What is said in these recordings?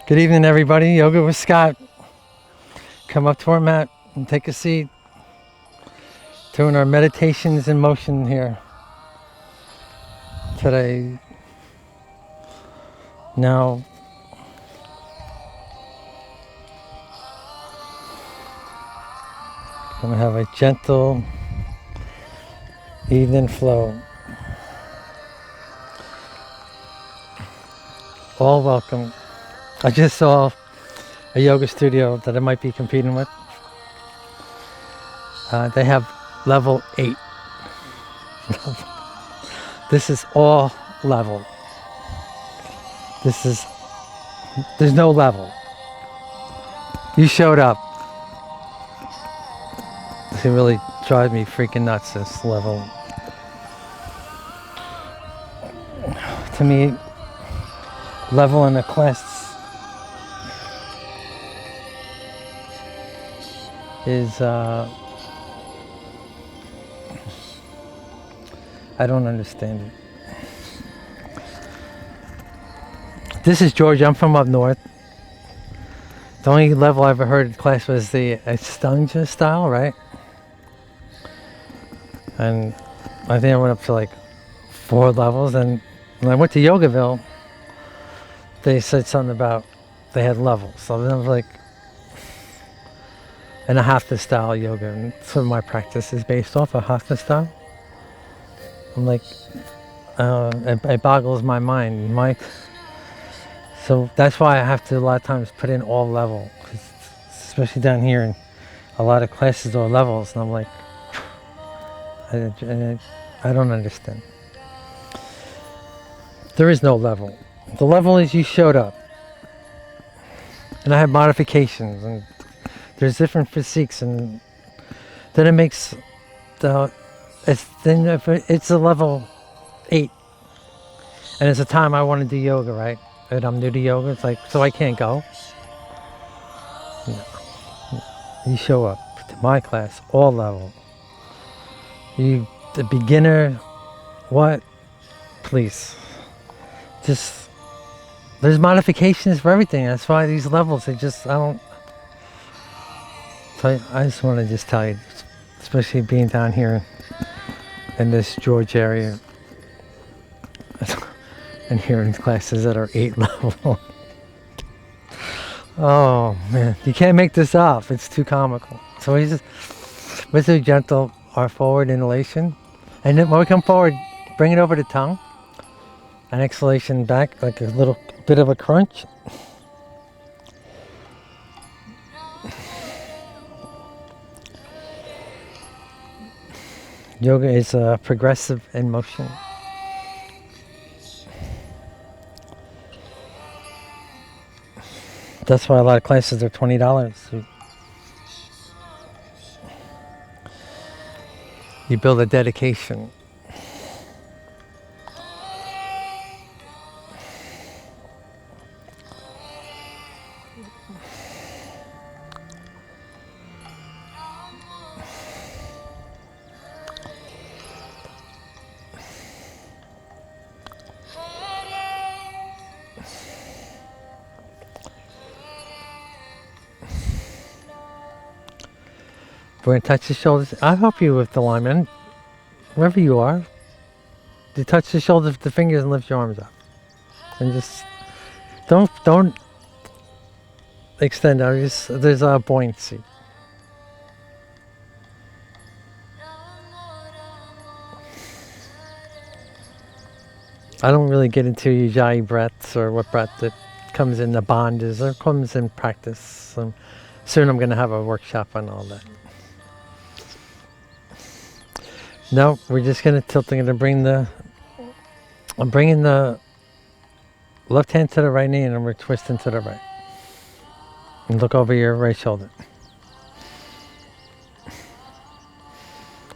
Good evening, everybody. Yoga with Scott. Come up to our mat and take a seat. Doing our meditations in motion here today. Now, I'm going to have a gentle evening flow. All welcome. I just saw a yoga studio that I might be competing with. They have level 8. This is all level. There's no level. You showed up. It really drives me freaking nuts, this level. To me, level in a class is, I don't understand it. This is Georgia. I'm from up north. The only level I ever heard in class was the Ashtanga style, right? And I think I went up to like 4 levels. And when I went to Yogaville, they said something about they had levels. So I was like, and a hatha style yoga. And some of my practice is based off a hatha style. I'm like, it boggles my mind. So that's why I have to a lot of times put in all level, 'cause especially down here, and a lot of classes are levels, and I'm like, I don't understand. There is no level. The level is you showed up, and I have modifications, and there's different physiques, and then it makes it's a level 8, and it's a time I want to do yoga, right? And I'm new to yoga. It's like, so I can't go. No. You show up to my class, all level. You, the beginner, what? Please. Just, there's modifications for everything. That's why these levels, I just want to just tell you, especially being down here in this George area, and hearing classes that are 8 level. Oh man, you can't make this up. It's too comical. So we just, let's do gentle, our forward inhalation, and then when we come forward, bring it over the tongue, and exhalation back, like a little bit of a crunch. Yoga is progressive in motion. That's why a lot of classes are $20. You build a dedication. We're going to touch the shoulders. I'll help you with the alignment. Wherever you are, you touch the shoulders with the fingers and lift your arms up. And just don't extend out. There's a buoyancy. I don't really get into ujjayi breaths or what breath that comes in the bandhas or comes in practice. Soon I'm going to have a workshop on all that. No, we're just going to tilt. I'm bringing the left hand to the right knee, and we're twisting to the right. And look over your right shoulder.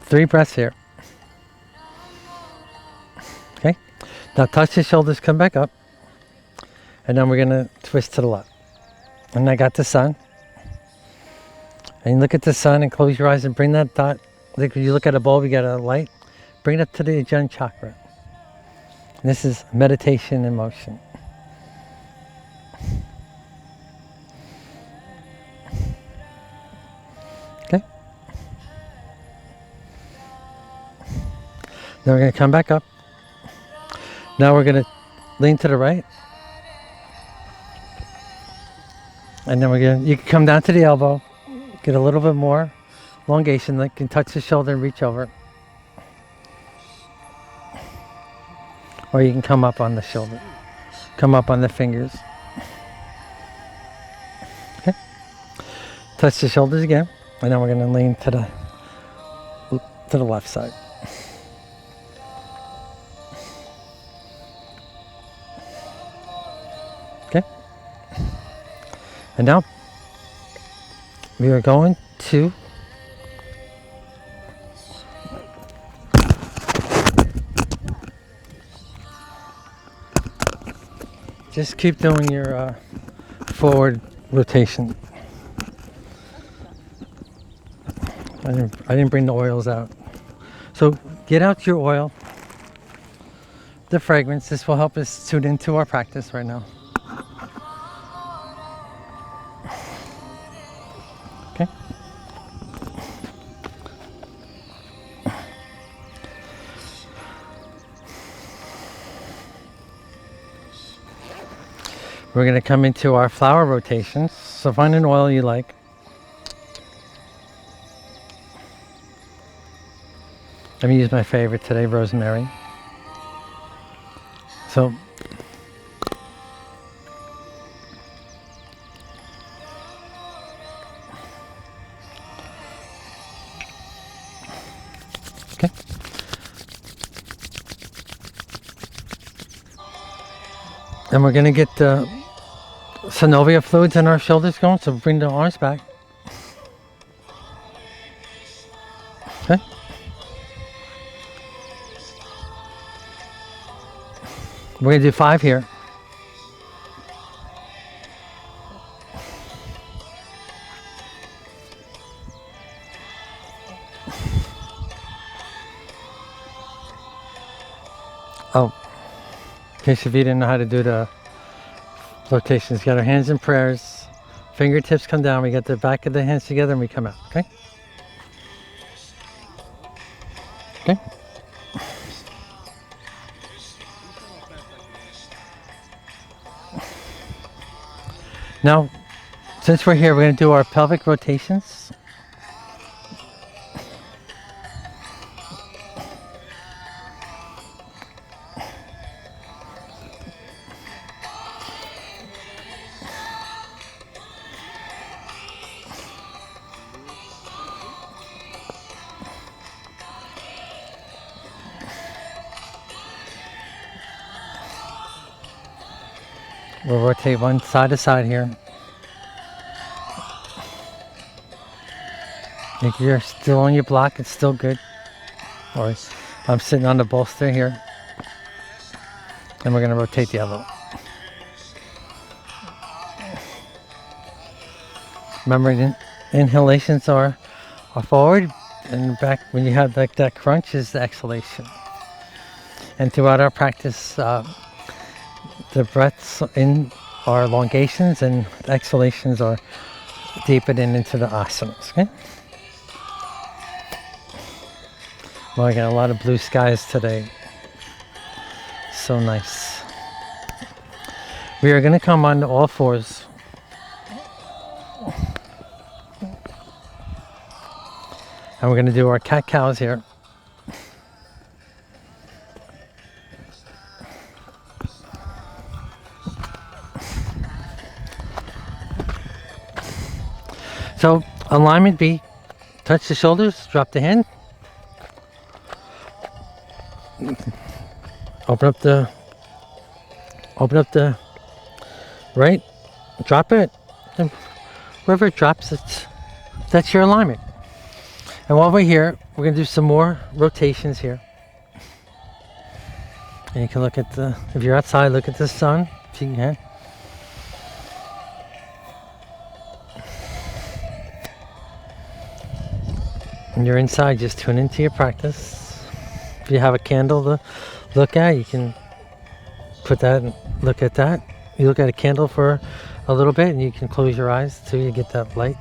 3 breaths here. Okay? Now touch the shoulders, come back up. And then we're going to twist to the left. And I got the sun. And you look at the sun and close your eyes and bring that dot. Like when you look at a bulb, you got a light. Bring it up to the Ajna chakra. And this is meditation in motion. Then we're going to come back up. Now we're going to lean to the right. And then you can come down to the elbow, get a little bit more elongation, like you can touch the shoulder and reach over. Or you can come up on the shoulder, come up on the fingers. Okay. Touch the shoulders again, and then we're going to lean to the left side. Okay. And now we are going to just keep doing your forward rotation. I didn't bring the oils out. So get out your oil, the fragrance. This will help us tune into our practice right now. Okay. We're going to come into our flower rotations. So find an oil you like. I'm going to use my favorite today, rosemary. So okay. And we're going to get the synovial fluids in our shoulders going, so bring the arms back. Okay. We're going to do 5 here. Oh, in case if you didn't know how to do the rotations, get our hands in prayers, fingertips come down, we get the back of the hands together and we come out, okay? Okay. Now, since we're here, we're going to do our pelvic rotations. We'll rotate one side to side here. If you're still on your block, it's still good. Or I'm sitting on the bolster here. And we're going to rotate the elbow. Remember, inhalations are forward, and back when you have like that crunch is the exhalation. And throughout our practice, the breaths in are elongations and exhalations are deepening into the asanas, okay? Well, I got a lot of blue skies today. So nice. We are going to come on to all fours. And we're going to do our cat-cows here. So alignment B, touch the shoulders, drop the hand. Open up the right, drop it, and wherever it drops, that's your alignment. And while we're here, we're gonna do some more rotations here. And you can look at if you're outside, look at the sun, if you can. When you're inside, just tune into your practice. If you have a candle to look at, you can put that and look at that. You look at a candle for a little bit and you can close your eyes till you get that light.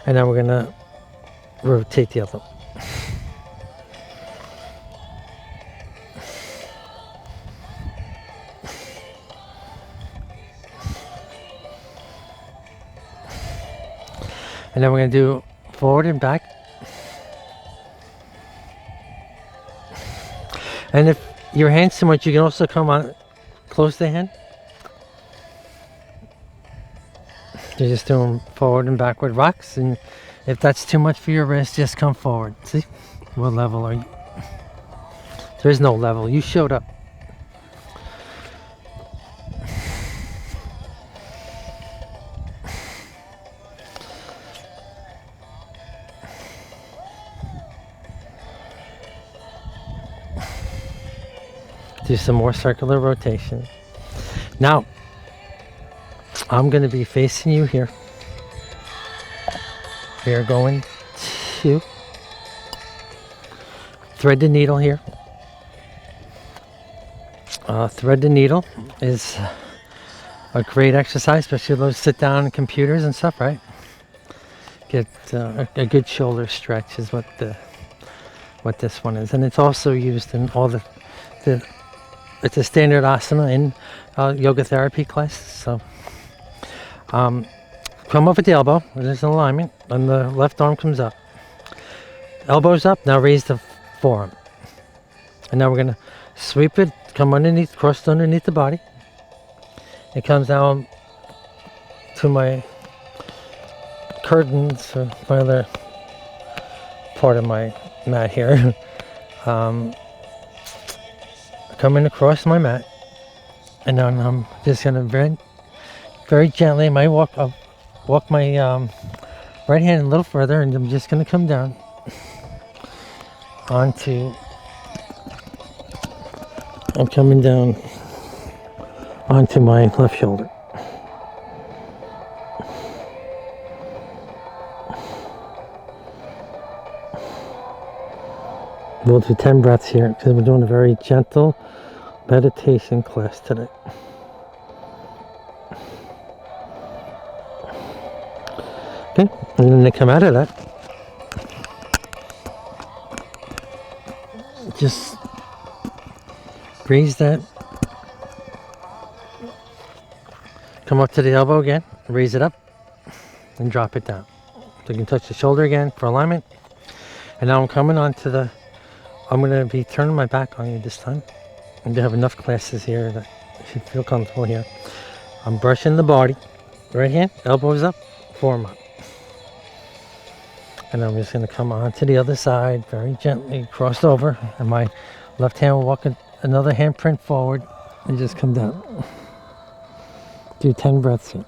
And now we're gonna rotate the elbow. And then we're going to do forward and back. And if your hand's too much, you can also come on close the hand. You're just doing forward and backward rocks. And if that's too much for your wrist, just come forward. See? What level are you? There is no level. You showed up. Do some more circular rotation. Now, I'm going to be facing you here. We are going to thread the needle here. Thread the needle is a great exercise, especially those sit down computers and stuff, right? Get a good shoulder stretch is what this one is, and it's also used in all the it's a standard asana in yoga therapy classes. So come up at the elbow. There's an alignment, and the left arm comes up. Elbows up. Now raise the forearm, and now we're gonna sweep it. Come underneath, cross underneath the body. It comes down to my curtains, or my other part of my mat here. Coming across my mat, and then I'm just gonna very gently. I'll walk my right hand a little further, and I'm just gonna come down onto. I'm coming down onto my left shoulder. We'll do 10 breaths here because we're doing a very gentle meditation class today. Okay, and then to come out of that, just raise that. Come up to the elbow again, raise it up, and drop it down. So you can touch the shoulder again for alignment. And now I'm coming on to the, I'm going to be turning my back on you this time. And you have enough classes here that you should feel comfortable here. I'm brushing the body. Right hand, elbows up, forearm up. And I'm just going to come on to the other side, very gently, crossed over. And my left hand will walk another handprint forward and just come down. Do 10 breaths here.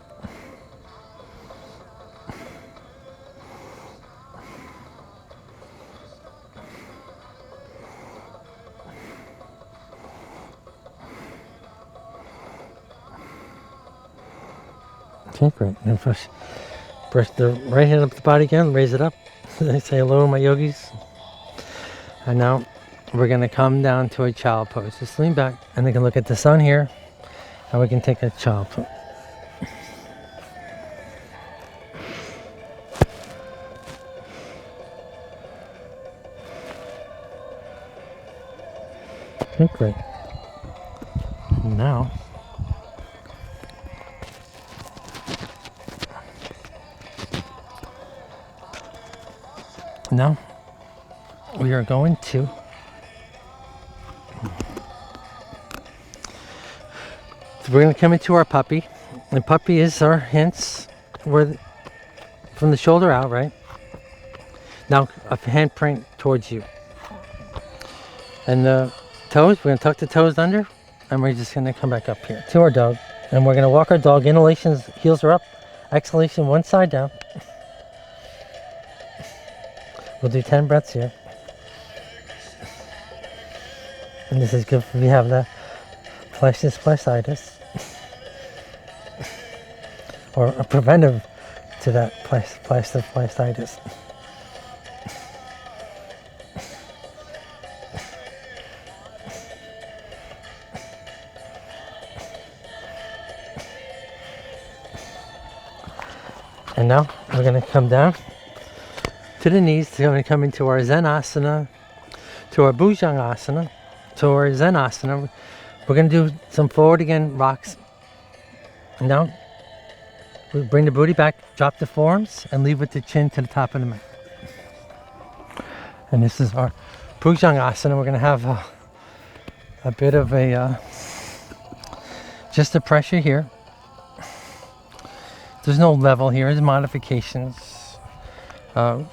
Okay, great. And first, brush the right hand up the body again, raise it up. I say hello, my yogis. And now we're going to come down to a child pose. Just lean back, and they can look at the sun here, and we can take a child pose. Okay, great. Now, we are going to we're going to come into our puppy. The puppy is our hands from the shoulder out, right? Now a handprint towards you. And the toes, we're going to tuck the toes under, and we're just going to come back up here to our dog. And we're going to walk our dog. Inhalations, heels are up. Exhalation, one side down. We'll do 10 breaths here. And this is good if we have the plexus fasciitis. Or a preventive to that plexus fasciitis. And now we're going to come down to the knees. We're going to come into our Zen Asana, to our Bhujanga Asana, to our Zen Asana. We're going to do some forward again rocks. And now We bring the booty back, drop the forearms, and leave with the chin to the top of the mat. And this is our Bhujangasana. We're going to have a bit of a, just the pressure here. There's no level here, there's modifications.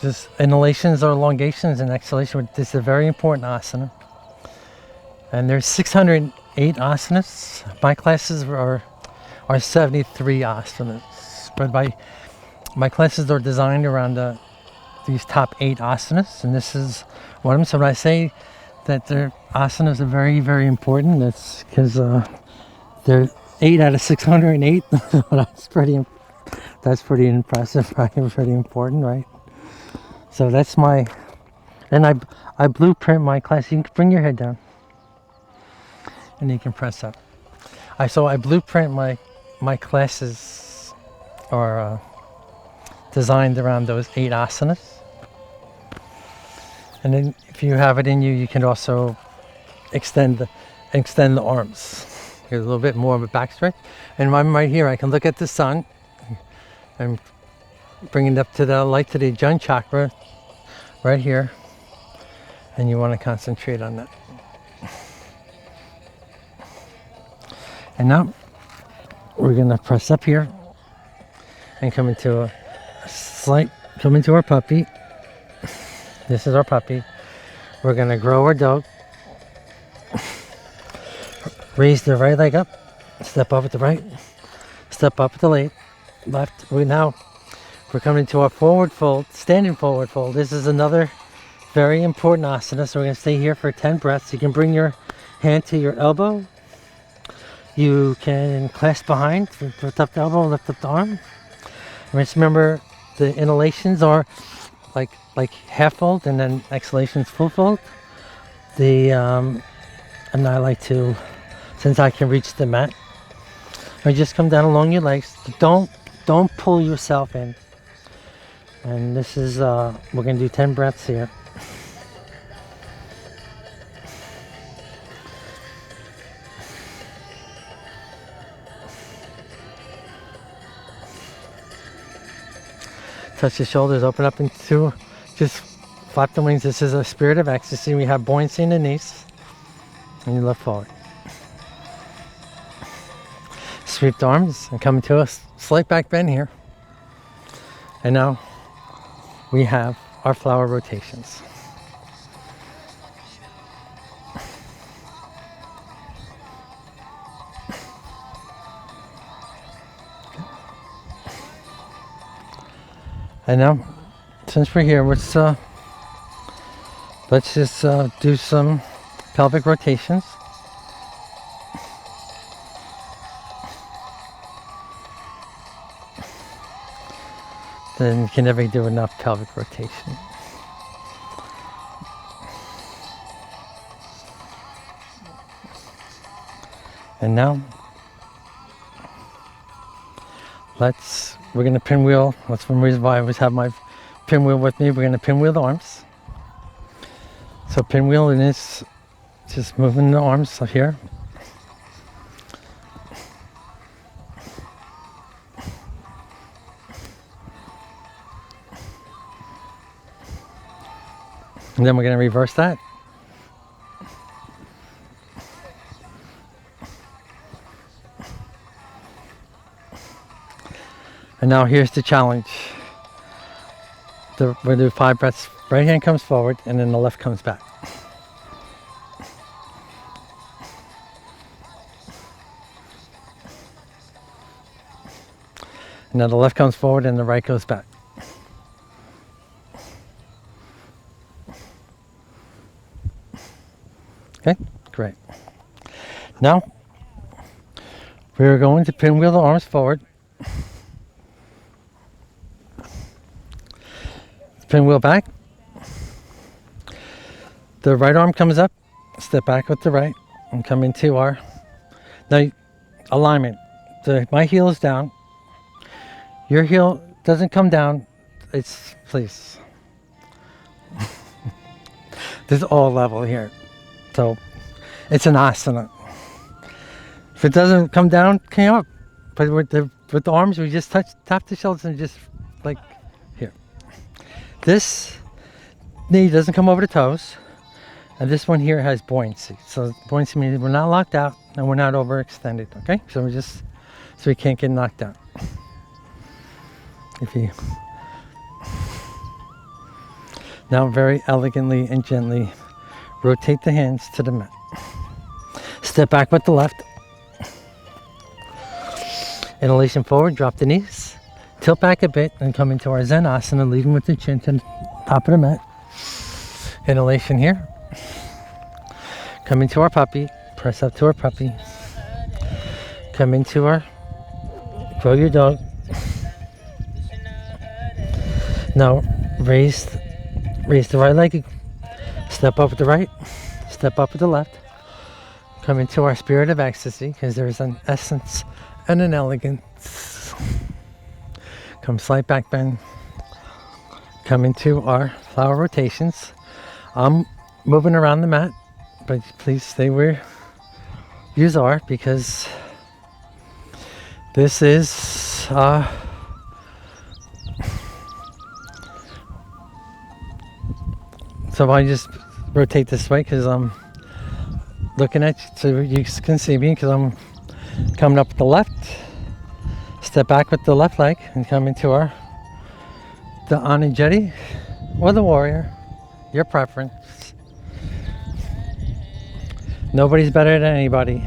Just inhalations or elongations and exhalation. This is a very important asana. And there's 608 asanas. My classes are 73 asanas. But my classes are designed around these top 8 asanas, and this is one of them. So when I say that their asanas are very, very important, that's because they're 8 out of 608. That's pretty impressive, right? Pretty important, right? So that's and I blueprint my class. You can bring your head down, and you can press up. So I blueprint my classes are designed around those 8 asanas. And then if you have it in you, you can also extend the arms. Here's a little bit more of a back stretch. And I'm right here, I can look at the sun and bring it up to the light, to the Ajna chakra right here. And you want to concentrate on that. And now we're going to press up here and come into our puppy. This is our puppy. We're going to grow our dog. Raise the right leg up. Step up with the right. Step up with the left. We're coming to our forward fold, standing forward fold. This is another very important asana. So we're going to stay here for 10 breaths. You can bring your hand to your elbow. You can clasp behind, lift up the elbow, lift up the arm. And just remember, the inhalations are like half fold, and then exhalations full fold. And I like to, since I can reach the mat, I just come down along your legs. Don't pull yourself in. And this is we're gonna do 10 breaths here. Touch the shoulders, open up into, just flap the wings. This is a spirit of ecstasy. We have buoyancy in the knees, and you lift forward. Sweep the arms and come into a slight back bend here. And now we have our flower rotations. And now, since we're here, let's just do some pelvic rotations. Then you can never do enough pelvic rotation. And now, we're going to pinwheel. That's one reason why I always have my pinwheel with me. We're going to pinwheel the arms. So pinwheel is just moving the arms up here. And then we're going to reverse that. And now here's the challenge. We're going to do 5 breaths. Right hand comes forward, and then the left comes back. And now the left comes forward, and the right goes back. Okay, great. Now, we're going to pinwheel the arms forward. Pinwheel back. The right arm comes up, step back with the right, and come into our alignment. My heel is down. Your heel doesn't come down. Please. This is all level here. So it's an asana. If it doesn't come down, come up. But with the arms, we just tap the shoulders and just like here. This knee doesn't come over the toes, and this one here has buoyancy. So buoyancy means we're not locked out and we're not overextended. Okay, so we can't get knocked out. If you now very elegantly and gently rotate the hands to the mat. Step back with the left. Inhalation forward, drop the knees. Tilt back a bit and come into our Zen Asana, leading with the chin to the top of the mat. Inhalation here. Come into our puppy. Press up to our puppy. Come into our grow your dog. Now raise the right leg. Step up with the right. Step up with the left. Come into our spirit of ecstasy, because there's an essence and an elegance. Come slight back bend. Come into our flower rotations. I'm moving around the mat, but please stay where you are, because this is so I just rotate this way because I'm looking at you so you can see me, because I'm coming up with the left. Step back with the left leg and come into the Anujeti or the warrior, your preference. Nobody's better than anybody.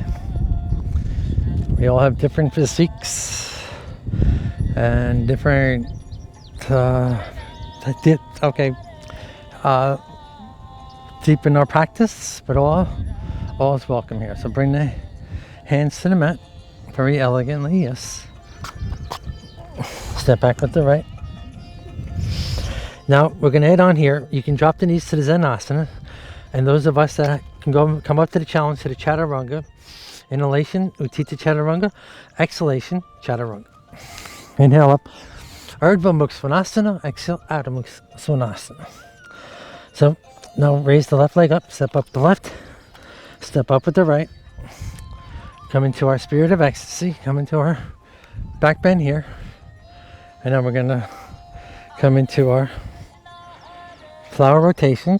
We all have different physiques and different deep in our practice, but all is welcome here. So bring the hands to the mat very elegantly. Yes. Step back with the right. Now we're going to head on here. You can drop the knees to the Zen Asana, and those of us that can come up to the challenge to the Chaturanga. Inhalation, Utthita Chaturanga. Exhalation, Chaturanga. Inhale up, Urdhva Mukha Svanasana. Exhale, Adho Mukha Svanasana. So now raise the left leg up, step up the left, step up with the right. Come into our spirit of ecstasy, come into our back bend here. And now we're gonna come into our flower rotation.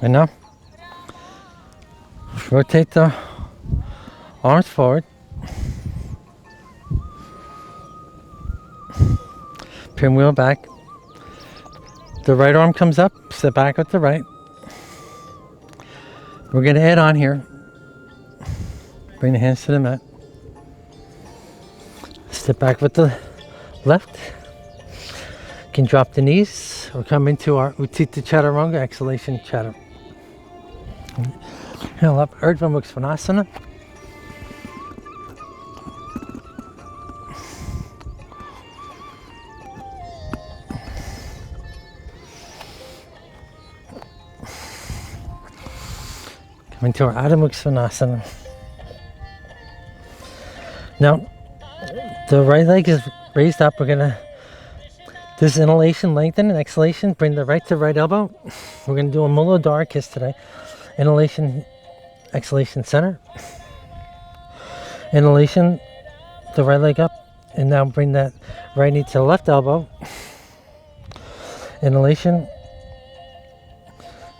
And now rotate the arms forward. Pinwheel back. The right arm comes up, step back with the right. We're going to head on here. Bring the hands to the mat. Step back with the left. You can drop the knees or come into our Utthita Chaturanga, exhalation Chaturanga. Inhale up, Urdhva Mukha Svanasana. Come into our Adho Mukha Svanasana. Now, the right leg is raised up. We're gonna, this inhalation, lengthen, and exhalation, bring the right to right elbow. We're gonna do a Muladhara kiss today. Inhalation, exhalation, center. Inhalation, the right leg up, and now bring that right knee to the left elbow. Inhalation,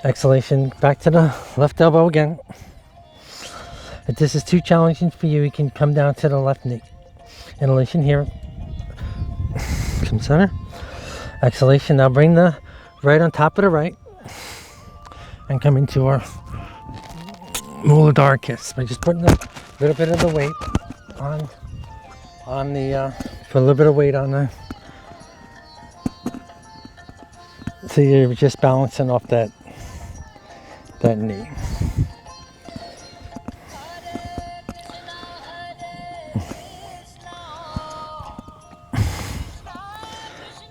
exhalation, back to the left elbow again. If this is too challenging for you, you can come down to the left knee. Inhalation here, come center. Exhalation, now bring the right on top of the right and come into our Muladhara kiss by just putting a little bit of the weight on the put a little bit of weight on the, so you're just balancing off that knee.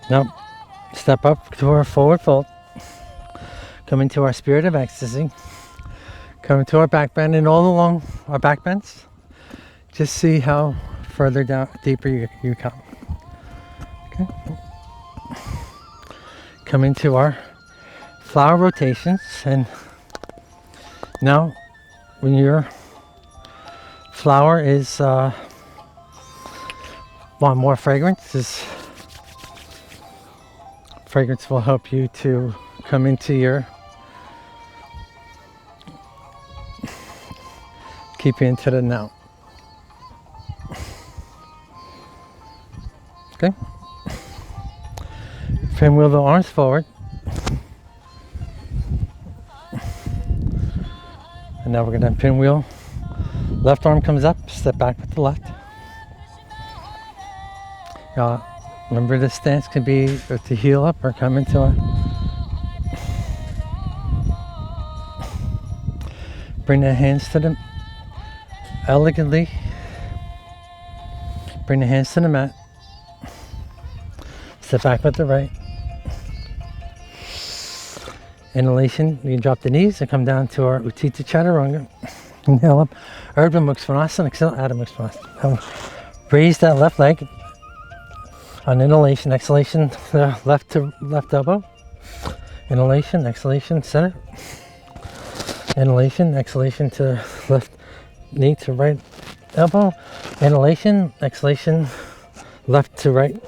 Now step up to our forward fold. Come into our spirit of ecstasy. Come into our back bend, and all along our back bends, just see how further down, deeper you come. Okay. come into our flower rotations. And now when your flower is want more fragrance, this fragrance will help you to come into your, keep you into the now. Okay. Pinwheel the arms forward. And now we're going to pinwheel. Left arm comes up, step back with the left. Remember, this stance can be to heel up or come into a. Bring the hands to the, elegantly. Bring the hands to the mat. Step back with the right. Inhalation, you can drop the knees and come down to our Utthita Chaturanga. Inhale up, Urdhva Mukha Svanasana, exhale, Adho Mukha Svanasana. Raise that left leg. On inhalation, exhalation, left to left elbow. Inhalation, exhalation, center. Inhalation, exhalation to left knee to right elbow. Inhalation, exhalation, left to right.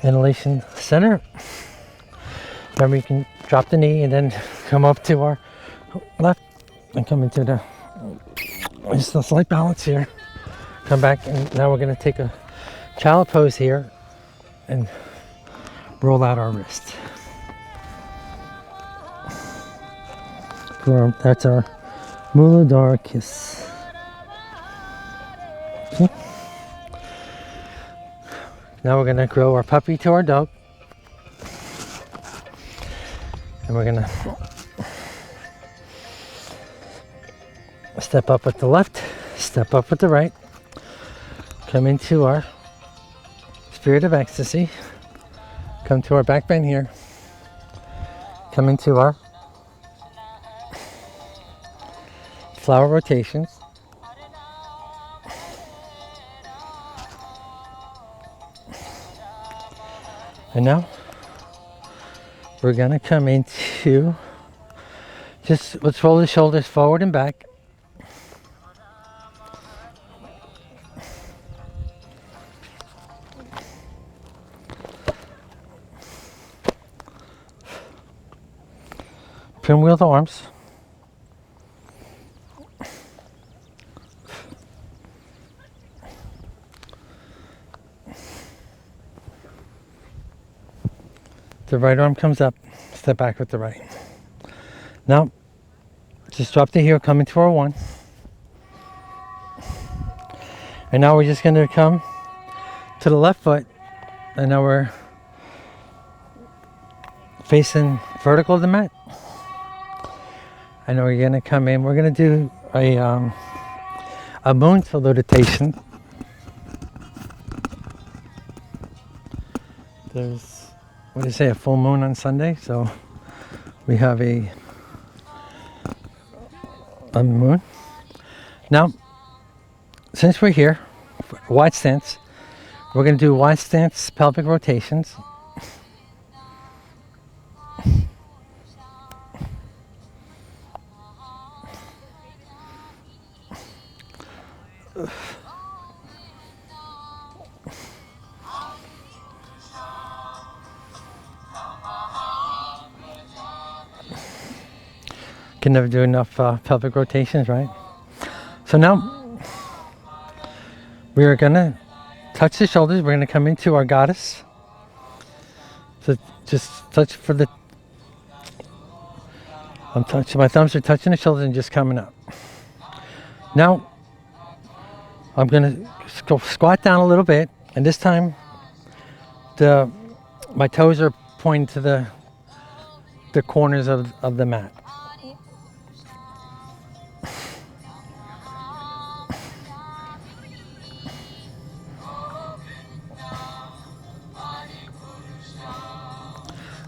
Inhalation, center. Remember, you can drop the knee and then come up to our left and come into the, just a slight balance here. Come back, and now we're going to take a child pose here and roll out our wrist. That's our Muladhara kiss. Okay. Now we're going to grow our puppy to our dog. And we're going to step up with the left, step up with the right. Come into our spirit of ecstasy. Come to our back bend here. Come into our flower rotations. And now we're going to come into, just let's roll the shoulders forward and back. Pinwheel the arms. The right arm comes up, step back with the right. Now, just drop the heel, come into our one. And now we're just going to come to the left foot, and now we're facing vertical to the mat. And now we're going to come in, we're going to do a moon salutation. There's, what do you say, a full moon on Sunday, so we have a moon. Now, since we're here, wide stance, we're going to do wide stance pelvic rotations. Can never do enough pelvic rotations, right? So now we are going to touch the shoulders. We're going to come into our goddess. So just touch for the, I'm touching, my thumbs are touching the shoulders and just coming up. Now I'm going to squat down a little bit, and this time my toes are pointing to the corners of the mat.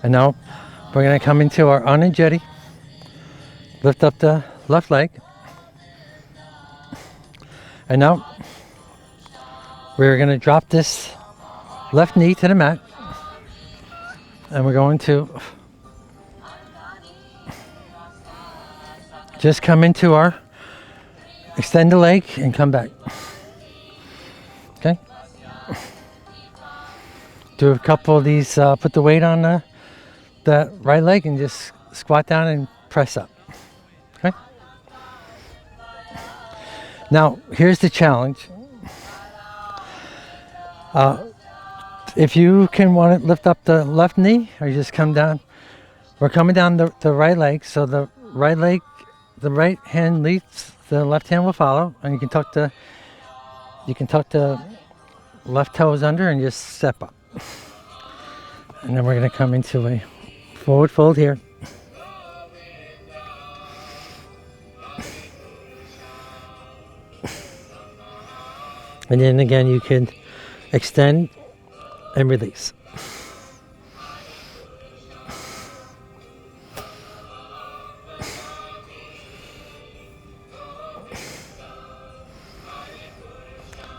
And now we're going to come into our Anujeti. Lift up the left leg. And now we're going to drop this left knee to the mat. And we're going to just come into our extend the leg and come back. Okay. Do a couple of these, put the weight on the right leg and just squat down and press up. Okay. Now, here's the challenge. If you can want to lift up the left knee, or you just come down. We're coming down the right leg, so the right leg, the right hand leads, the left hand will follow, and you can tuck the left toes under and just step up. And then we're going to come into a forward fold here. And then again, you can extend and release.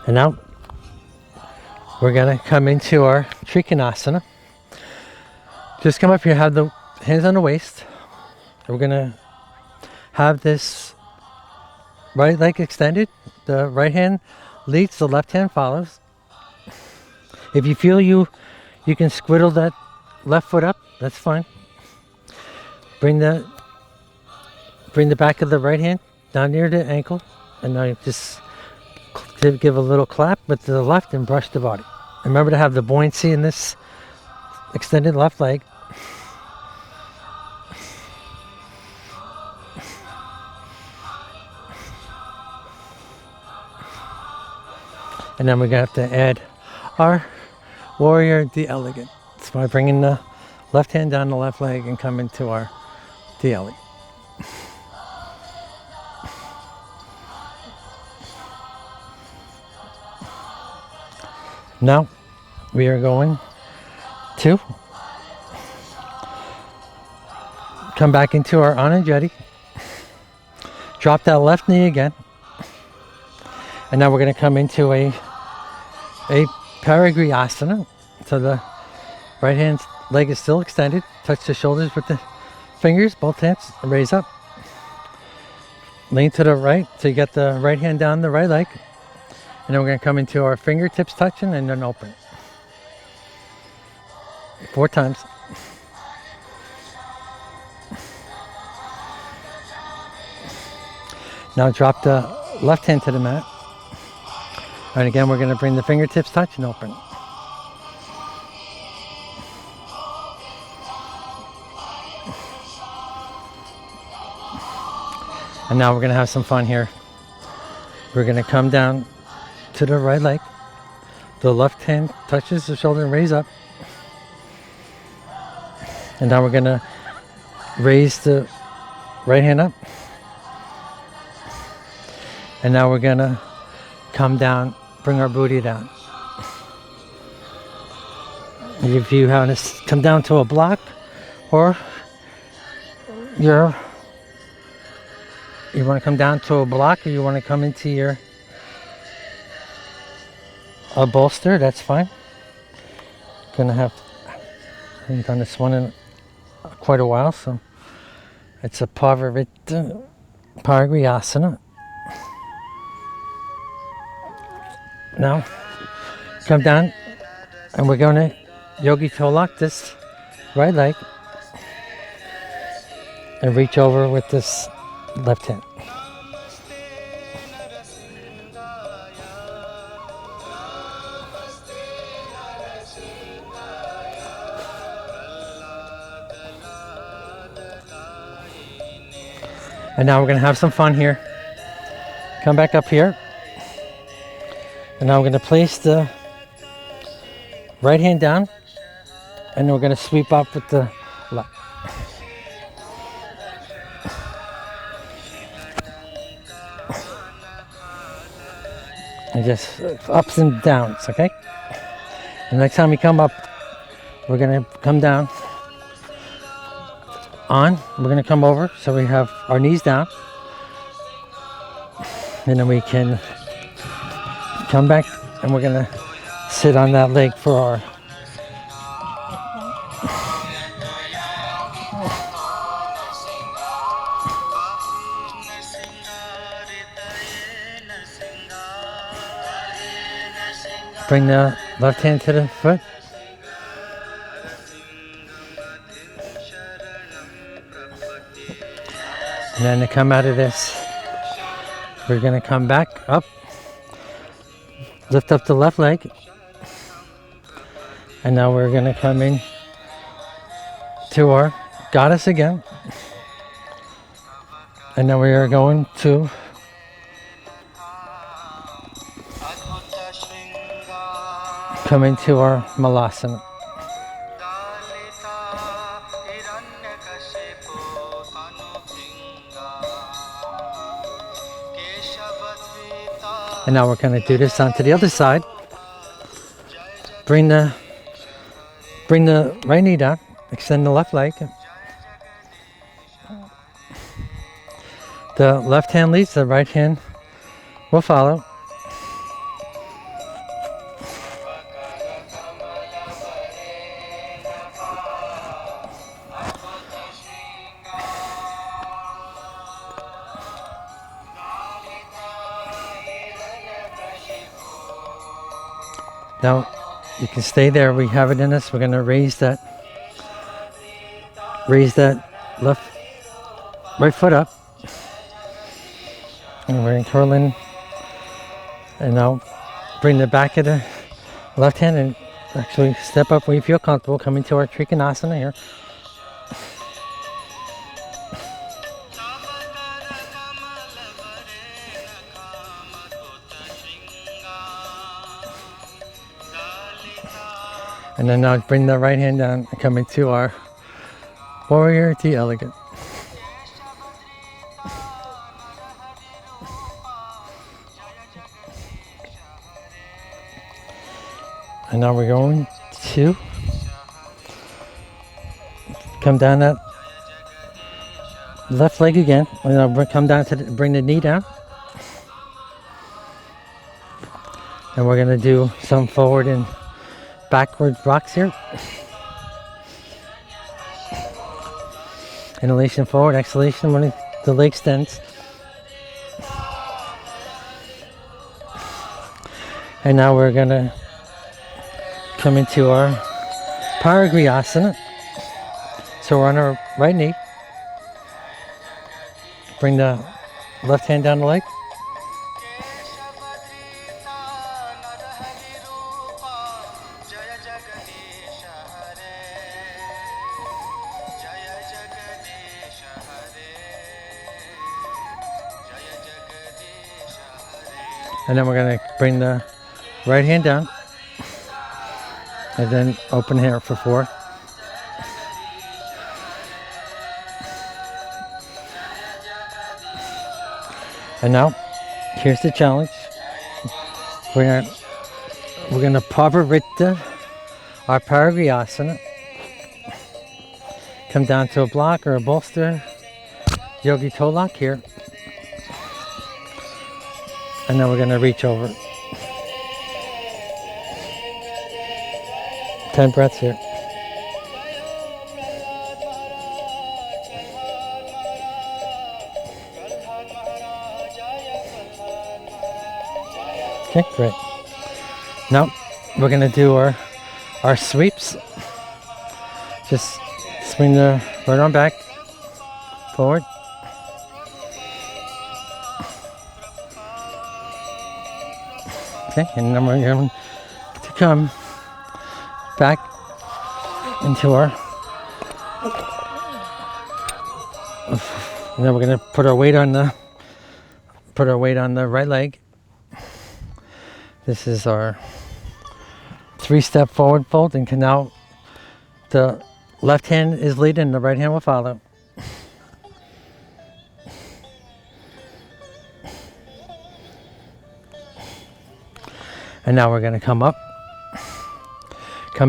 And now we're going to come into our Trikonasana. Just come up here, have the hands on the waist. We're going to have this right leg extended. The right hand leads, the left hand follows. If you feel you can squiddle that left foot up, that's fine. Bring the back of the right hand down near the ankle, and now you just give a little clap with the left and brush the body. Remember to have the buoyancy in this extended left leg. And then we're going to have to add our warrior the elegant. That's by bringing the left hand down the left leg and come into our the elegant. Now we are going to come back into our Ananjali. Drop that left knee again. And now we're going to come into a Parigriyasana. So the right hand leg is still extended. Touch the shoulders with the fingers, both hands, and raise up. Lean to the right, so you get the right hand down the right leg. And then we're going to come into our fingertips touching and then open. 4 times. Now drop the left hand to the mat. And again, we're going to bring the fingertips touch and open. And now we're going to have some fun here. We're going to come down to the right leg. The left hand touches the shoulder and raise up. And now we're going to raise the right hand up. And now we're going to come down, bring our booty down. If you want to come down to a block, or you want to come down to a block, or you want to come into a bolster, that's fine. I haven't done this one in quite a while, so it's a Parigriyasana. Now, come down, and we're going to yogi toe lock this right leg and reach over with this left hand. And now we're going to have some fun here. Come back up here. And now we're going to place the right hand down. And then we're going to sweep up with the left. And just ups and downs, okay? And next time we come up, we're going to come down. We're going to come over, so we have our knees down. And then we can come back, and we're going to sit on that leg for Bring the left hand to the foot. And then to come out of this, we're going to come back up, lift up the left leg, and now we're going to come in to our goddess again. And now we are going to come into our Malasana. And now we're going to do this onto the other side. Bring the right knee down, extend the left leg. The left hand leads, the right hand will follow. Now, you can stay there. We have it in us. We're going to raise that right foot up. And we're going to curl in. And now bring the back of the left hand and actually step up where you feel comfortable. Come into our Trikonasana here. And then now bring the right hand down and come into our Warrior the Elegant. And now we're going to come down that left leg again. And now come down to bring the knee down. And we're going to do some forward and backward rocks here. Inhalation forward, exhalation when the leg extends. And now we're going to come into our Vinyasa. So we're on our right knee. Bring the left hand down the leg. And then we're going to bring the right hand down. And then open here for 4. And now, here's the challenge. We're gonna Pavarita, our Vinyasa. Come down to a block or a bolster. Yogi toe lock here. And then we're gonna reach over. 10 breaths here. Okay, great. Now we're gonna do our sweeps. Just swing the right arm back, forward. Okay, and then we're going to come back into our, and then we're going to put our weight on the right leg. This is our 3-step forward fold, and now the left hand is leading, the right hand will follow. And now we're going to come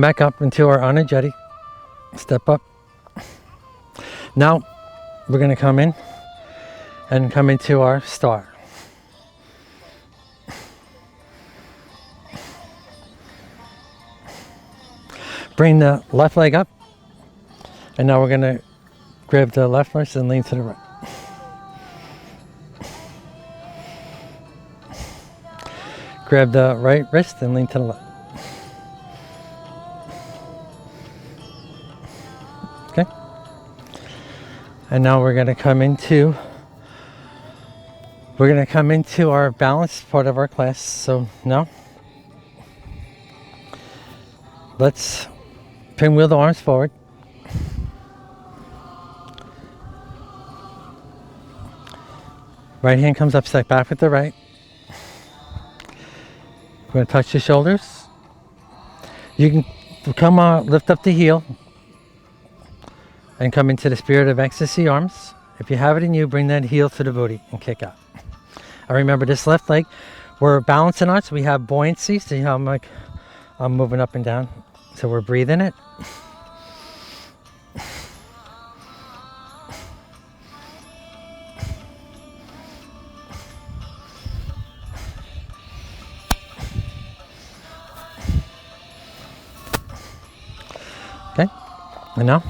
back up into our Anujati, step up. Now we're going to come in and come into our star. Bring the left leg up, and now we're going to grab the left wrist and lean to the right. grab the right wrist and lean to the left. Okay. And now we're going to come into our balance part of our class. So now let's pinwheel the arms forward. Right hand comes up, step back with the right. We're going to touch the shoulders. You can come on, lift up the heel and come into the spirit of ecstasy arms. If you have it in you, bring that heel to the booty and kick out. And remember, this left leg, we're balancing on it, so we have buoyancy. See how I'm moving up and down? So we're breathing it. Okay, and now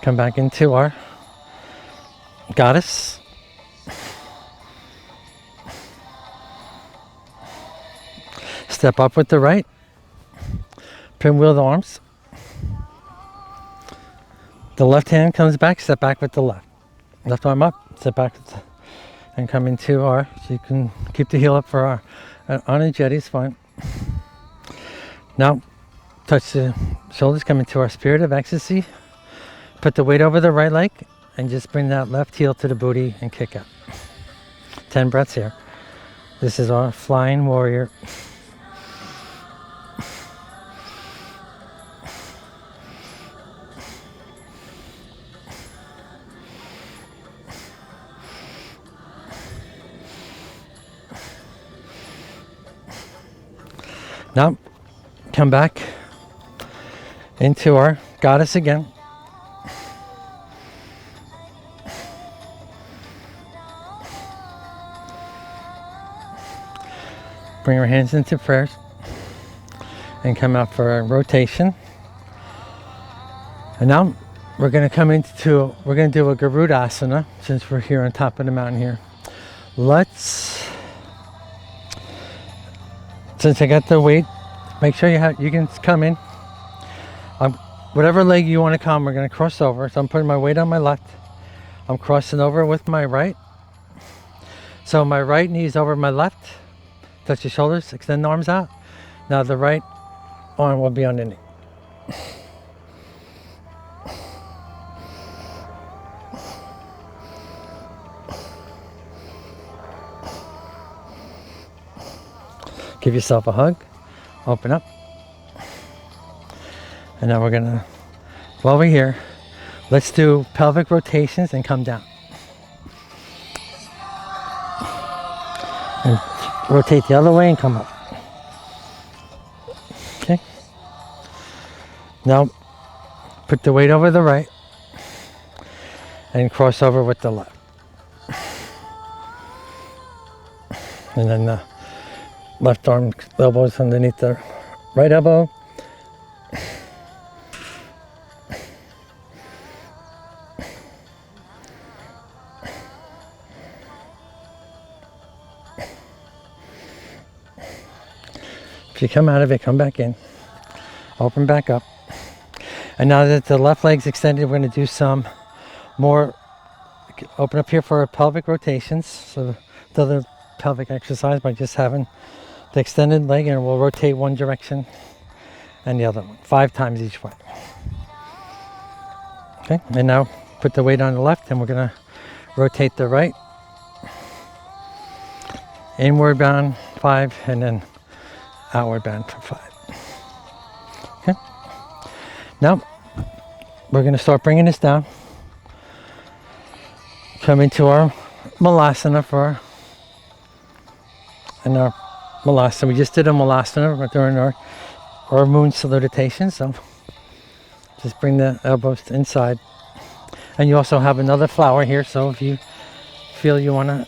come back into our goddess. Step up with the right, pinwheel the arms. The left hand comes back, step back with the left. Left arm up, step back and come into our, so you can keep the heel up for our, on a jetty is fine. Now, touch the shoulders, come into our spirit of ecstasy. Put the weight over the right leg and just bring that left heel to the booty and kick out. 10 breaths here. This is our flying warrior. Now, come back into our goddess again. Bring our hands into prayers and come out for a rotation. And now we're going to do a Garudasana since we're here on top of the mountain here. Since I got the weight, make sure you can come in. Whatever leg you want to come, we're going to cross over. So I'm putting my weight on my left. I'm crossing over with my right. So my right knee's over my left. Touch the shoulders, extend the arms out. Now the right arm will be underneath. Give yourself a hug, open up. And now while we're here, let's do pelvic rotations and come down. And rotate the other way and come up. Okay. Now, put the weight over the right and cross over with the left. And then the left arm elbows underneath the right elbow. If you come out of it, come back in. Open back up. And now that the left leg's extended, we're going to do some more. Open up here for pelvic rotations. So the other pelvic exercise by just having the extended leg, and we'll rotate one direction and the other one 5 times each way. Okay, and now put the weight on the left, and we're going to rotate the right. Inward bound 5, and then outward bend for 5. Okay. Now we're going to start bringing this down. Come into our Malasana Malasana. We just did a Malasana during our moon salutation. So just bring the elbows inside. And you also have another flower here. So if you feel you want to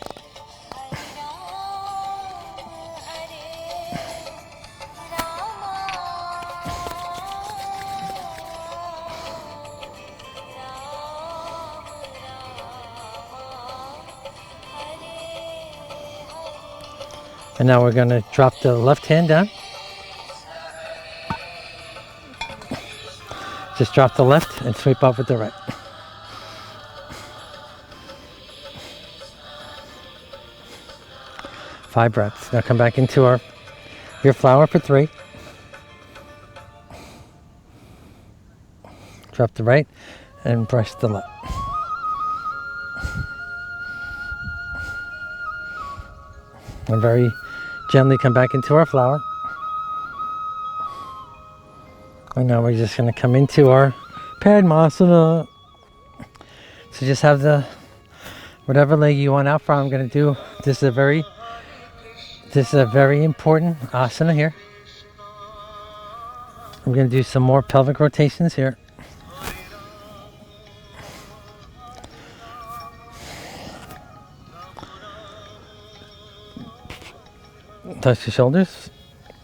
And now we're going to drop the left hand down. Just drop the left and sweep up with the right. Five breaths. Now come back into your flower for 3. Drop the right and brush the left. And very gently come back into our flower. And now we're just going to come into our Padmasana. So just have whatever leg you want out for. I'm going to do, this is a very important asana here. I'm going to do some more pelvic rotations here. Touch the shoulders,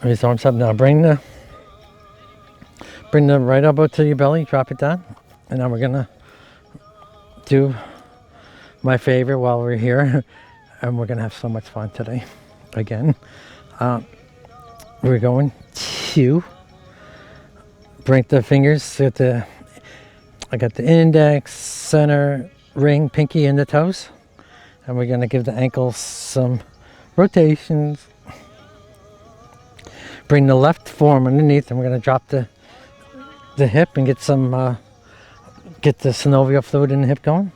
raise the arms up. Now bring the right elbow to your belly, drop it down. And now we're gonna do my favorite while we're here. And we're gonna have so much fun today. Again, we're going to bring the fingers to I got the index, center, ring, pinky, and the toes. And we're gonna give the ankles some rotations. Bring the left forearm underneath, and we're going to drop the hip and get the synovial fluid in the hip going.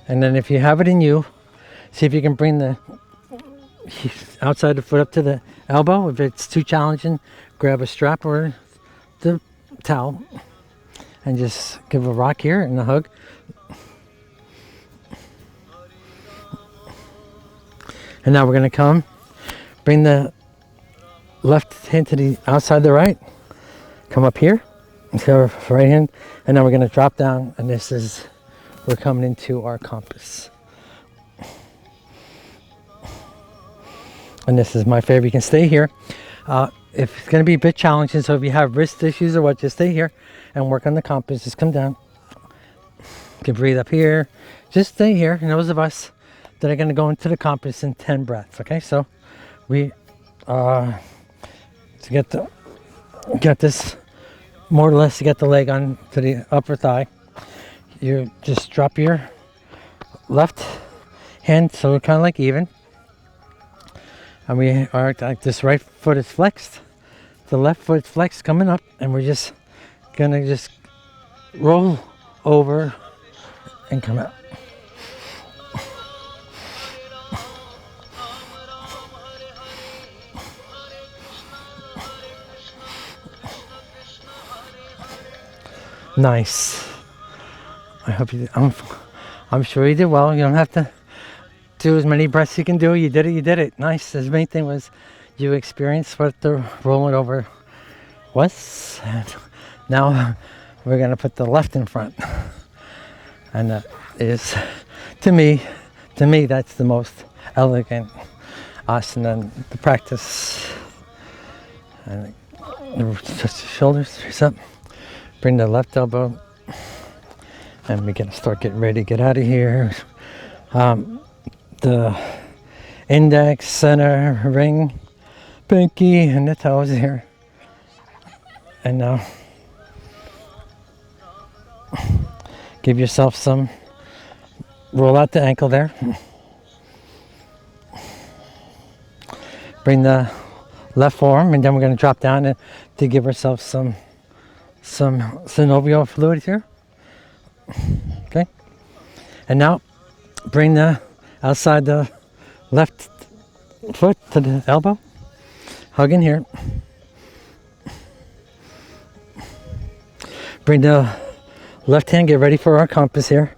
And then if you have it in you, see if you can bring the outside the foot up to the elbow. If it's too challenging, grab a strap or the towel and just give a rock here and a hug. And now we're going to bring the left hand to the outside of the right, come up here, so right hand, and now we're going to drop down, and we're coming into our compass. And this is my favorite. You can stay here. If it's going to be a bit challenging, so if you have wrist issues or what, just stay here and work on the compass. Just come down. You can breathe up here. Just stay here. And those of us that are going to go into the compass in 10 breaths. Okay, so we to get this more or less to get the leg on to the upper thigh, you just drop your left hand so we're kind of like even, and we are like this. Right foot is flexed, the left foot is flexed coming up, and we're just gonna just roll over and come out. Nice. I hope you did. I'm sure you did well. You don't have to do as many breaths you can do. You did it. Nice. The main thing was you experienced what the rolling over was. And now we're going to put the left in front. And that is, to me, that's the most elegant asana in the practice. And touch the shoulders, raise up. Bring the left elbow, and we're gonna start getting ready to get out of here. The index, center, ring, pinky, and the toes here. And now, give yourself some, roll out the ankle there. Bring the left forearm, and then we're gonna drop down to give ourselves some synovial fluid here. Okay, and now bring the outside the left foot to the elbow, hug in here. Bring the left hand, get ready for our compass here,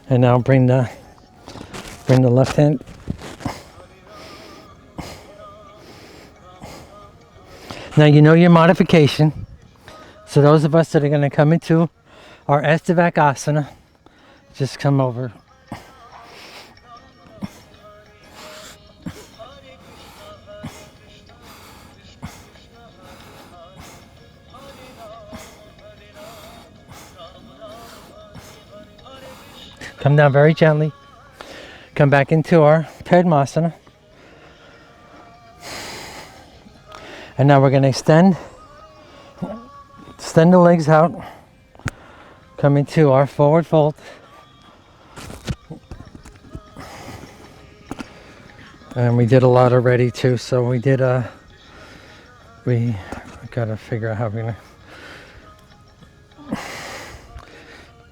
and now bring the left hand. Now you know your modification. So those of us that are going to come into our Estivak asana, just come over. Come down very gently. Come back into our Padmasana. And now we're going to extend the legs out. Come into our forward fold. And we did a lot already too, so we gotta figure out how we're gonna,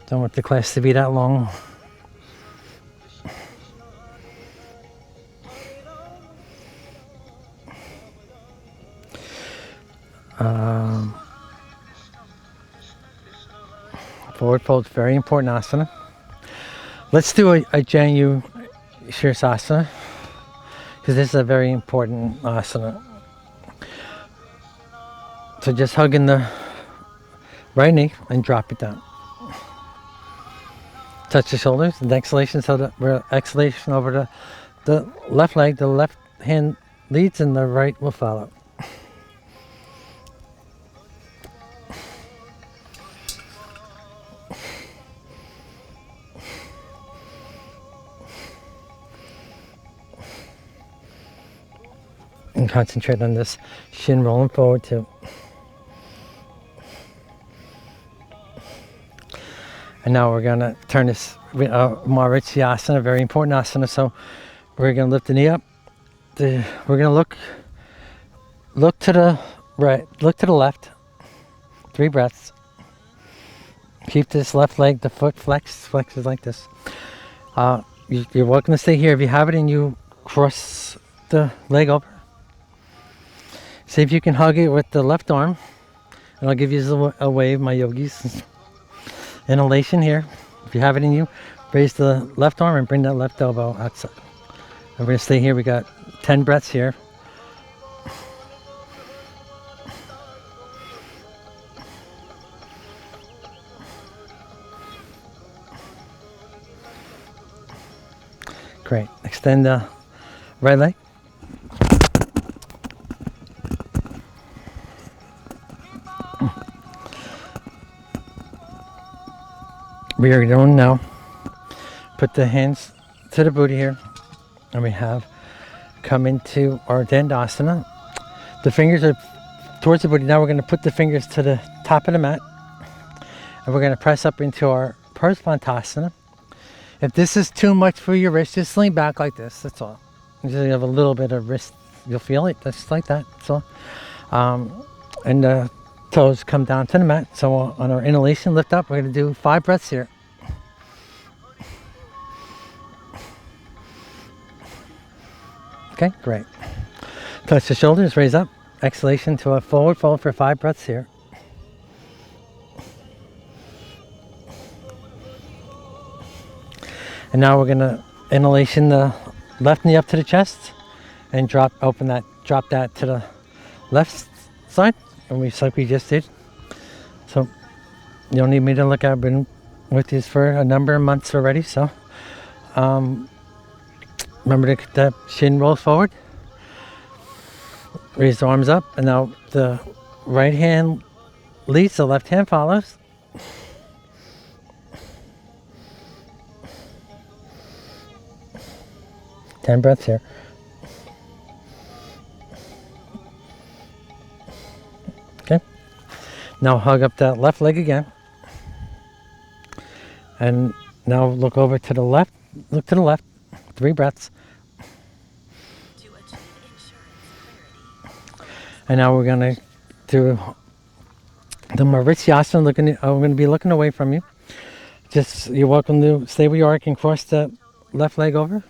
don't want the class to be that long. Forward fold is very important asana. Let's do a Janu Shirsasana, because this is a very important asana. So just hug in the right knee and drop it down. Touch the shoulders and exhalation, so the exhalation over the left leg, the left hand leads and the right will follow. And concentrate on this shin rolling forward too. And now we're gonna turn this Marityasana, a very important asana. So we're gonna lift the knee up. We're gonna look to the right, look to the left. 3 breaths. Keep this left leg, the foot flexes like this. You're welcome to stay here. If you have it and you cross the leg over, see if you can hug it with the left arm. And I'll give you a wave, my yogis. Inhalation here. If you have it in you, raise the left arm and bring that left elbow outside. And we're going to stay here. We got 10 breaths here. Great. Extend the right leg. We are going to now put the hands to the booty here, and we have come into our Dandasana. The fingers are towards the booty. Now we're going to put the fingers to the top of the mat, and we're going to press up into our Parsvantasana. If this is too much for your wrist, just lean back like this. That's all. You just have a little bit of wrist. You'll feel it. Just like that. That's all. And the toes come down to the mat. So on our inhalation, lift up. We're going to do 5 breaths here. Okay, great. Touch the shoulders, raise up. Exhalation to a forward fold for 5 breaths here. And now we're gonna inhalation the left knee up to the chest and drop that to the left side, and like we just did. So you don't need me to look at. I've been with you for a number of months already. So remember to that shin rolls forward. Raise the arms up, and now the right hand leads, the left hand follows. Ten breaths here. Okay. Now hug up that left leg again. And now look over to the left. Look to the left. 3 breaths. And now we're going to do the Marityasana. I'm going to be looking away from you. Just, you're welcome to stay where you are. You can cross the left leg over.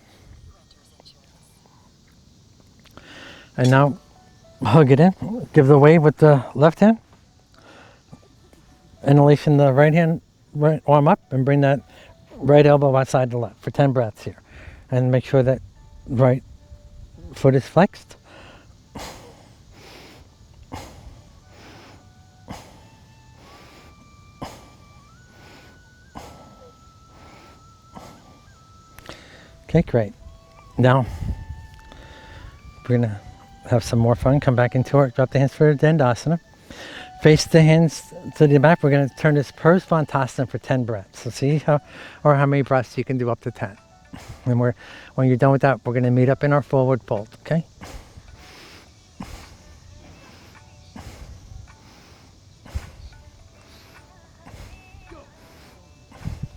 And now hug it in. Give the wave with the left hand. Inhalation, the right arm up, and bring that right elbow outside the left for 10 breaths here. And make sure that right foot is flexed. Okay, great. Now we're gonna have some more fun. Come back into it. Drop the hands for Dandasana. Face the hands to the back. We're going to turn this Parsvantasana for 10 breaths. So see how many breaths you can do up to 10. And when you're done with that, we're going to meet up in our forward fold, okay?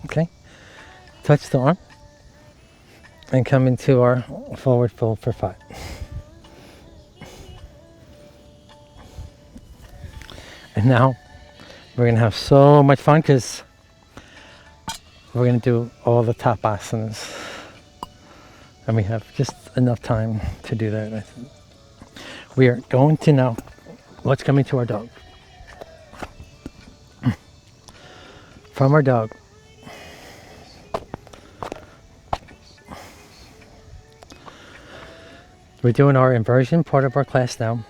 Okay. Touch the arm and come into our forward fold for 5. And now we're going to have so much fun because we're going to do all the top asanas. And we have just enough time to do that, I think. We are going to now, let's come into our dog. From our dog, we're doing our inversion part of our class now.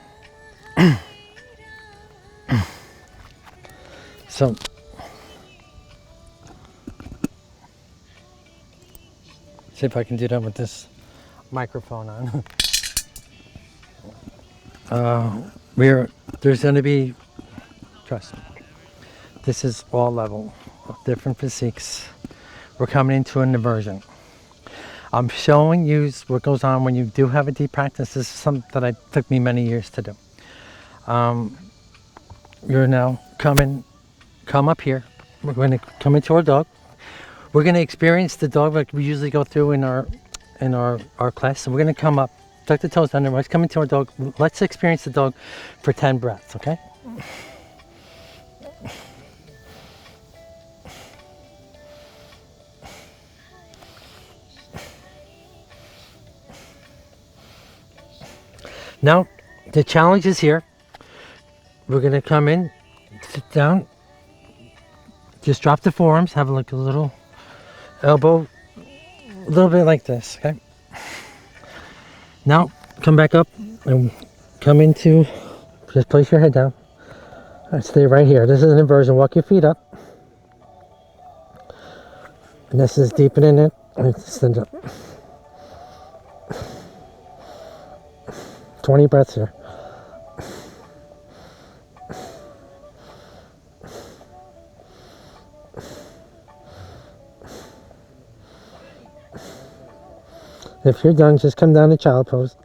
So, see if I can do that with this microphone on. There's going to be, trust me, this is all level of different physiques. We're coming into an inversion. I'm showing you what goes on when you do have a deep practice. This is something that took me many years to do. You're now come up here. We're going to come into our dog. We're going to experience the dog like we usually go through in our class. So we're going to come up, tuck the toes under. Let's come into our dog. Let's experience the dog for 10 breaths, okay? Now, the challenge is here. We're going to come in, sit down, just drop the forearms, have like a little elbow, a little bit like this, okay? Now, come back up and come into, just place your head down. Stay right here. This is an inversion. Walk your feet up. And this is deepening it. And stand up. 20 breaths here. If you're done, just come down to child pose.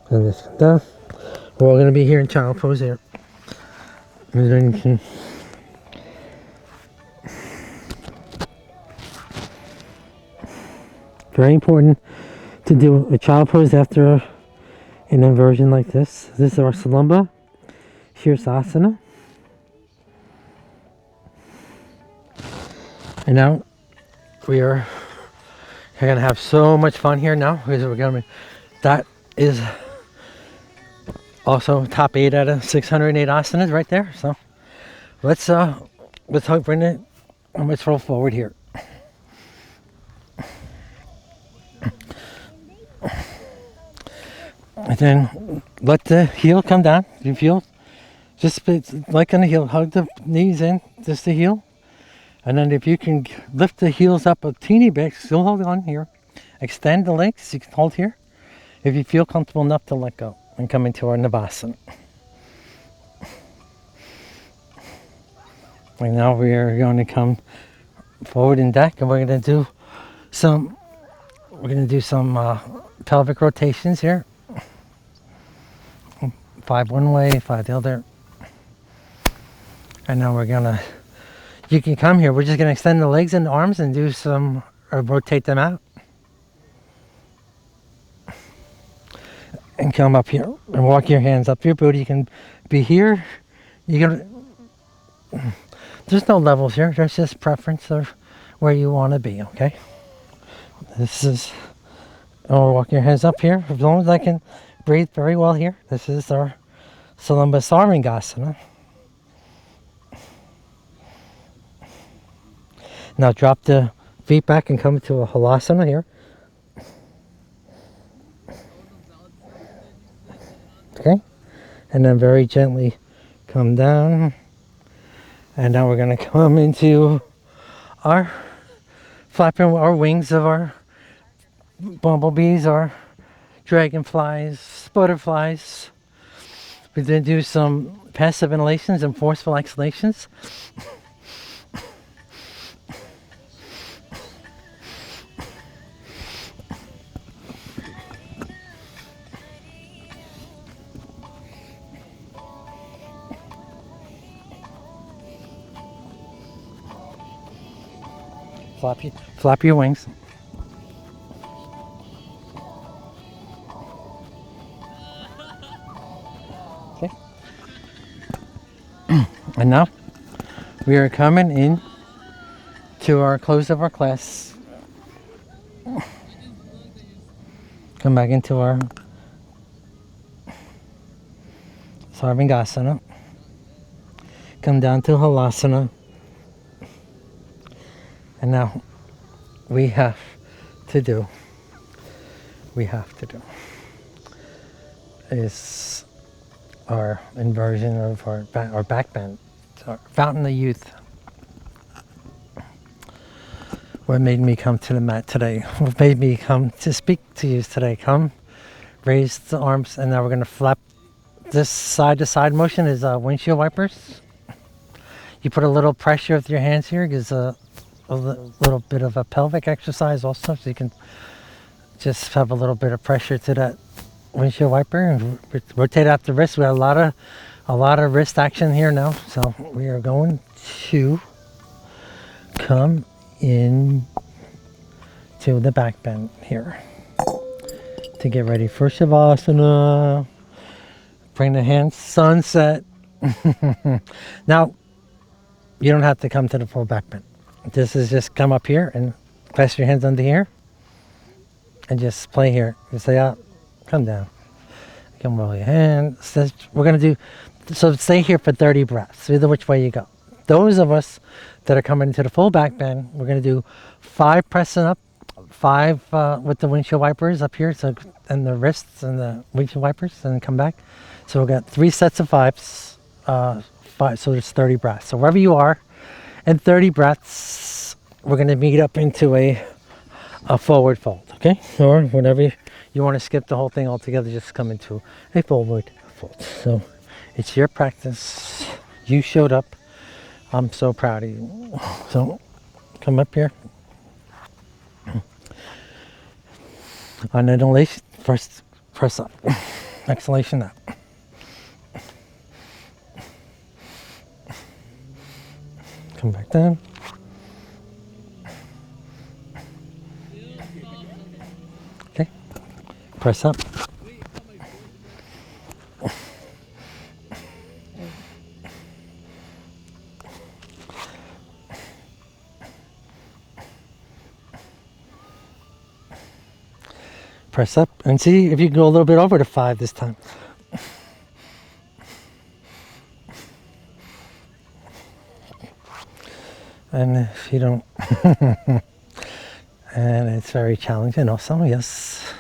And just come down. We're all going to be here in child pose here. And then you can very important to do a child pose after an inversion like this. This is our Salamba Shirsasana. And now we're going to have so much fun here now because we're going to, that is also top 8 out of 608 asanas right there. So let's bring it, and let's roll forward here. And then let the heel come down. You feel just like on the heel, hug the knees in, just the heel. And then if you can lift the heels up a teeny bit, still hold on here. Extend the legs, you can hold here. If you feel comfortable enough to let go and come into our Navasana. And now we are going to come forward in deck, and we're going to do some pelvic rotations here. 5 one way, 5 the other. And now you can come here. We're just going to extend the legs and the arms and do some, or rotate them out. And come up here and walk your hands up your booty. You can be here. There's no levels here. There's just preference of where you want to be, okay? Walk your hands up here. As long as I can breathe very well here. This is our Salamba Sarangasana. Now drop the feet back and come to a Halasana here. Okay, and then very gently come down, and now we're going to come into our flapping our wings of our bumblebees, our dragonflies, butterflies, We're going to do some passive inhalations and forceful exhalations. Flap your wings. Okay. And now we are coming in to our close of our class. Come back into our Sarvangasana. Come down to Halasana. And now we have to do is our inversion of our back bend, our fountain of youth. What made me come to the mat today? What made me come to speak to you today? Come, raise the arms, and now we're going to flap. This side-to-side motion is windshield wipers. You put a little pressure with your hands here, gives a little bit of a pelvic exercise also, so you can just have a little bit of pressure to that windshield wiper and rotate out the wrist. We have a lot of wrist action here now, so we are going to come in to the back bend here to get ready for Shavasana. Bring the hands sunset. Now you don't have to come to the full back bend. This is just come up here and clasp your hands under here and just play here. You say out, come down. You can roll your hands. We're going to do, so stay here for 30 breaths, either which way you go. Those of us that are coming into the full back bend, we're going to do 5 pressing up, 5 with the windshield wipers up here, so and the wrists and the windshield wipers, and come back. So we've got 3 sets of 5s, 5, so it's 30 breaths. So wherever you are, and 30 breaths, we're going to meet up into a forward fold, okay? Or whenever you want to skip the whole thing altogether, just come into a forward fold. So it's your practice. You showed up. I'm so proud of you. So come up here. On inhalation, first press up. Exhalation up. Come back down. Okay. Press up. Press up and see if you can go a little bit over to 5 this time. And if you don't, and it's very challenging also, yes.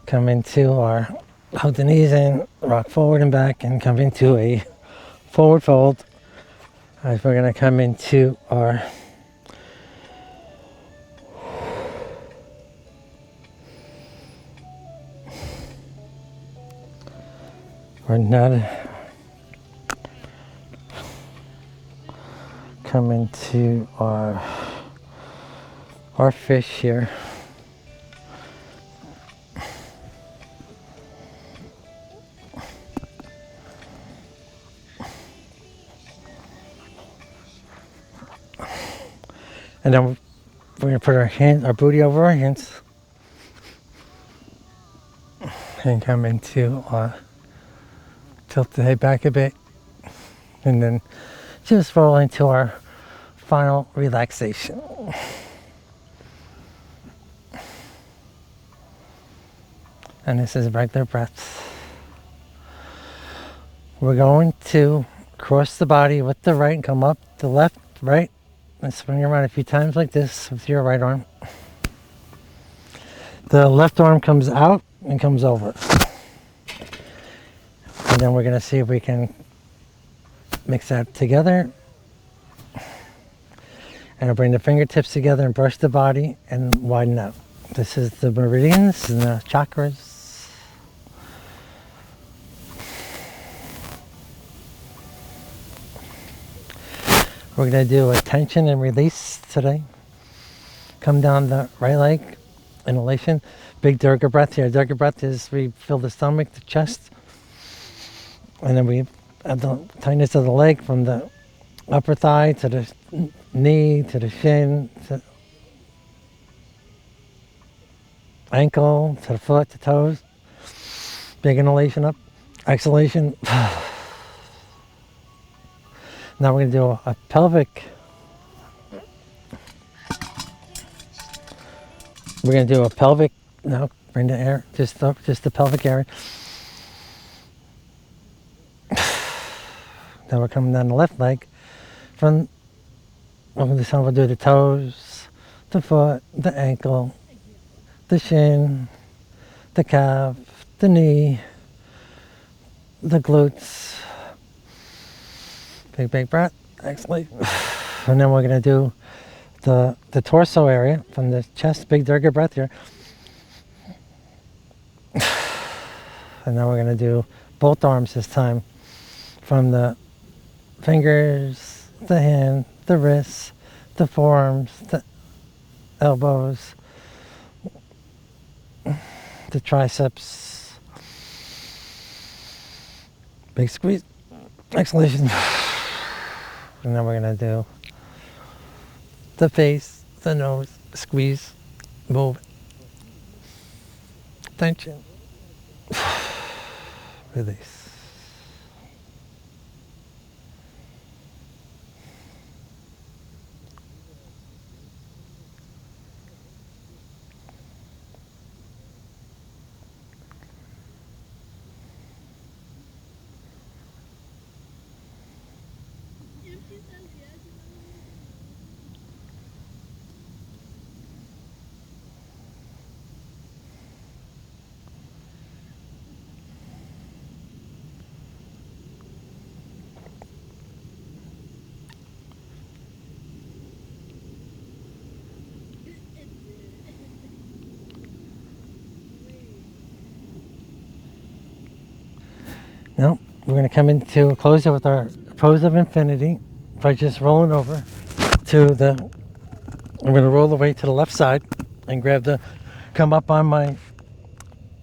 Come into our, hold the knees in, rock forward and back, and come into a forward fold. As we're going to come into our come into our fish here. And then we're going to put our booty over our hands and come into tilt the head back a bit, and then just roll into our final relaxation. And this is regular breaths. We're going to cross the body with the right and come up the left, right, and swing around a few times like this with your right arm. The left arm comes out and comes over. And then we're going to see if we can mix that together. And I'll bring the fingertips together and brush the body and widen out. This is the meridians and the chakras. We're going to do a tension and release today. Come down the right leg, inhalation. Big Durga breath here. Durga breath is we fill the stomach, the chest, and then we add the tightness of the leg from the upper thigh to the knee, to the shin, to ankle, to the foot, to toes. Big inhalation up, exhalation. Now we're going to do a pelvic. We're going to do a pelvic. Now bring the air, just the pelvic area. Now we're coming down the left leg. From this time we'll do the toes, the foot, the ankle, the shin, the calf, the knee, the glutes. Big breath, exhale. And then we're going to do the torso area from the chest, big Durga breath here. And now we're going to do both arms this time from the fingers, the hand, the wrists, the forearms, the elbows, the triceps. Big squeeze, exhalation. And then we're going to do the face, the nose, squeeze, move, tension, release. Now we're going to come into a close with our pose of infinity by just rolling over to the, I'm going to roll away to the left side and come up on my,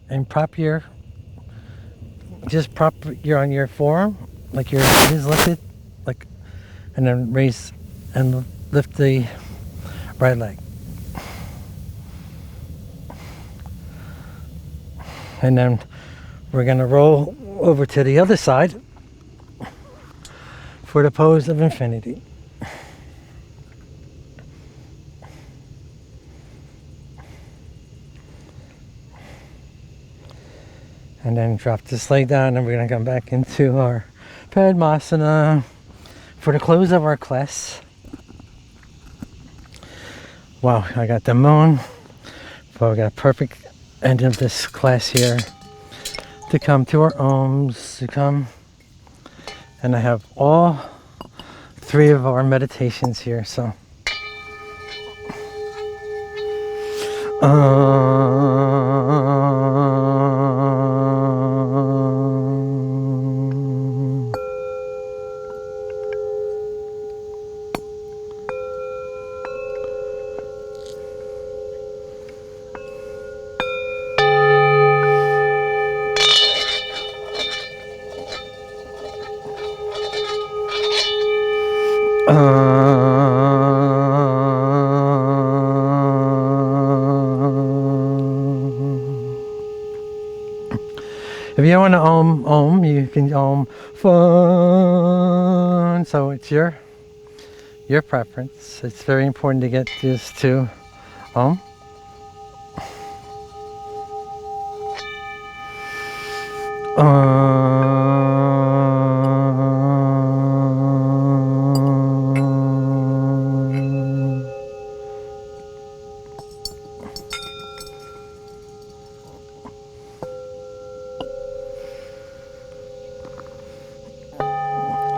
and prop your on your forearm, like your head is lifted, like, and then raise and lift the right leg. And then we're going to roll over to the other side for the pose of infinity. And then drop this leg down, and we're going to come back into our Padmasana for the close of our class. Wow, I got the moon. But we got a perfect end of this class here to come to our ohms, to come. And I have all three of our meditations here, so. If you want to om, you can om fun. So it's your preference. It's very important to get used to om.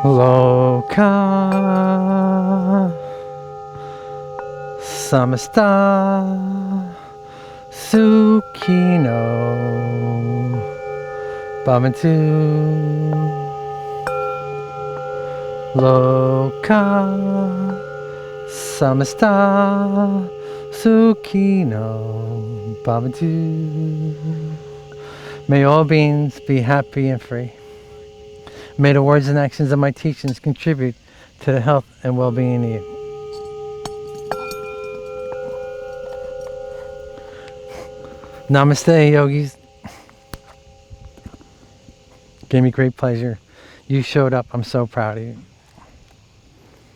Loka Samasta Sukino Bhavantu. Loka samasta sukino bhavatu. May all beings be happy and free. May the words and actions of my teachings contribute to the health and well-being of you. Namaste, yogis. Gave me great pleasure. You showed up. I'm so proud of you.